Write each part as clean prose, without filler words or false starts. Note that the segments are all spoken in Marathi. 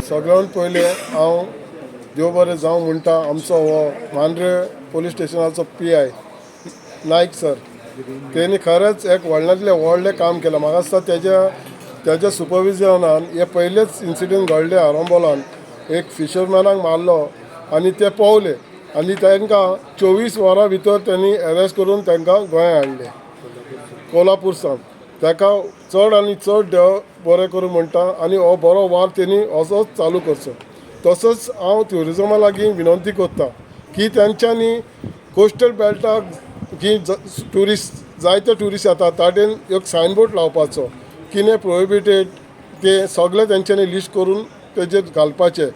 सगळ्यान पयले हांव देव बरें जावं म्हणटा आमचो हो मांद्रे पोलीस स्टेशनाचो PI नायक सर. तेणी खरेंच एक व्हडलें काम केलां. म्हाका दिसता तेज्या सुपरविजनान हे पयलेच इन्सिडंट घडले आरंबोलान. एक फिशरमॅनाक मारलो आनी ते पावले आनी तांकां 24 वरां भितर त्यांनी अरेस्ट करून तांकां गोंया हाडले कोल्हापूर सावन. ताका चड आनी चड देव बरें करूं म्हणटा आनी हो बरो वार तेणी असोच चालू करचो. तसोच हांव ट्युरिजमा लागीं विनंती करता की तेंच्यांनी कोस्टल बेल्टाक जी ट्युरिस्ट जायते ट्युरिस्ट येता ताटेन एक सायनबोर्ड लावपाचो कितें प्रोहिबिटेड ते सगळे तेंच्यांनी लिस्ट करून तेजेर घालपाचें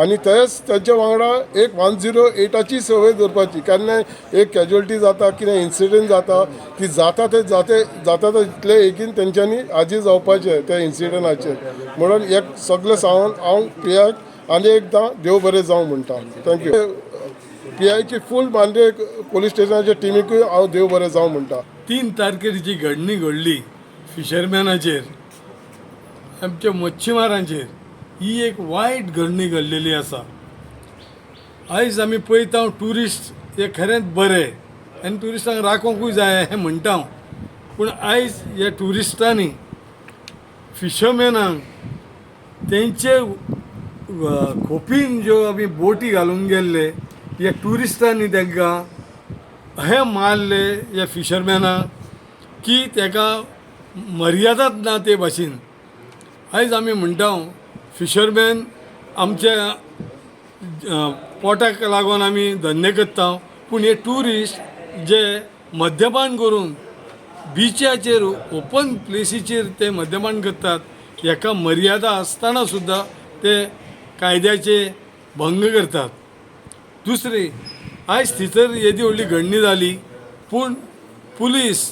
आनी तेच तेजे वांगडा एक 108ची सवय दवरपाची. केन्नाय एक कॅज्युअलिटी जाता कितें इन्सिडंट जाता ती जाता ते इतले एकीन तेंच्यांनी हाजीर जावपाचें त्या इन्सिडंटाचेर म्हणून एक सगळे सांगून हांव PI आनी एकदां देव बरें जावं म्हणटा. थँक्यू. PIची फूल मांद्रे पोलीस स्टेशनाच्या टिमीकूय हांव देव बरें जावं म्हणटा. 3 तारखेर जी घडणी घडली फिशरमॅनाचेर आमच्या मच्छीमारांचेर ही एक वायट घडणी घडलेली आसा. आयज आमी पळयता ट्युरिस्ट हे खरेंच बरे आनी ट्युरिस्टांक राखोंकूय जाय हें म्हणटा हांव. पूण आयज ह्या ट्युरिस्टांनी फिशरमॅनांक तेंचे खोपीन ज्यो आमी बोटी घालून गेल्ले ह्या ट्युरिस्टांनी तांकां हे मारले ह्या फिशरमॅनाक की ताका मर्यादाच ना ते भाशेन. आयज आमी म्हणटा फिशरमॅन आमच्या पोटाक लागून आमी धंदे करता पूण हे ट्युरिस्ट जे मद्यपान करून बिचाचेर ओपन प्लेसीचेर ते मद्यपान करतात हेका मर्यादा आसतना सुद्दां ते कायद्याचे भंग करतात. दुसरी आयज थिसर येदी व्हडली घडणी जाली पूण पुलीस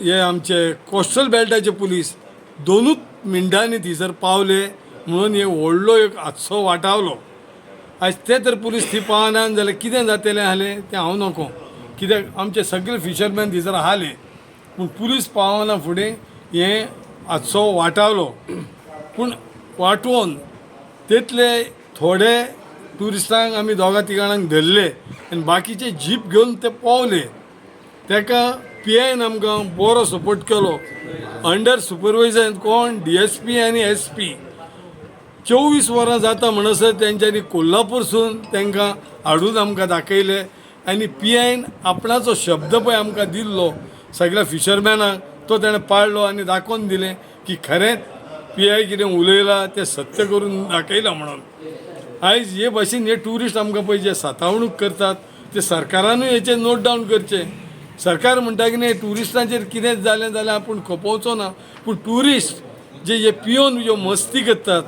हे आमचे कोस्टल बेल्टाचे पुलीस 2 मिनटांनी थिसर पावले म्हणून हे व्हडलो एक हादसो वाटावलो. आयज ते तर पुलीस थी पावना जाल्यार कितें जातलें आहलें तें हांव नको कित्याक आमचे सगळे फिशरमॅन थिसर आहले पूण पुलीस पावना फुडें हे हादसो वाटावलो. पूण वाटोवन तितले थोडे ट्युरिस्टांक आमी 2-3 धरले आनी बाकीचे जीप घेवन ते पावले. ताका PIन आमकां बरो सपोर्ट केलो. अंडर सुपरवायजन कोण DSP आनी SP 24 वरां जाता म्हणसर तेंच्यांनी कोल्हापूरसून तांकां हाडून आमकां दाखयले आनी PIन आपणाचो शब्द पळय आमकां दिल्लो सगळ्या फिशरमॅनाक तो ताणें पाळलो आनी दाखोवन दिलें की खरेंच PI कितें उलयलां तें सत्य करून दाखयलां म्हणून. आयज हे भाशेन हे ट्युरिस्ट आमकां पळय जे सतावणूक करतात ते सरकारानूय हेचेर नोट डावन करचें. सरकार म्हणटा की नाही ट्युरिस्टांचेर कितेंच जालें जाल्यार आपूण खपोवचो ना पूण ट्युरिस्ट जे हे पिवन ज्यो मस्ती करतात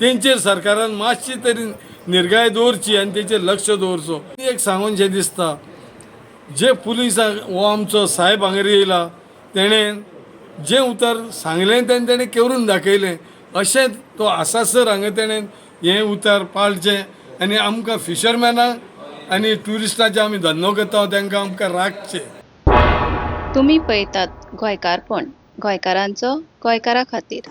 तेंचेर सरकारान मातशी तरी निर्गाय दवरची आनी तेचेर लक्ष दवरचो. एक सांगूनशें दिसता जे पुलिसाक हो आमचो साहेब हांगर येयला तेणें जें उतर सांगलें तें तेणें करून दाखयलें अशें तो आसासर हांगा तेणें हें उतर पाळचें आनी आमकां फिशरमॅनाक आनी ट्युरिस्टांचे आमी धंदो करता तांकां आमकां राखचें. तुम्ही पळयतात गोंयकारपण गोंयकारांचो गोंयकारा खातीर.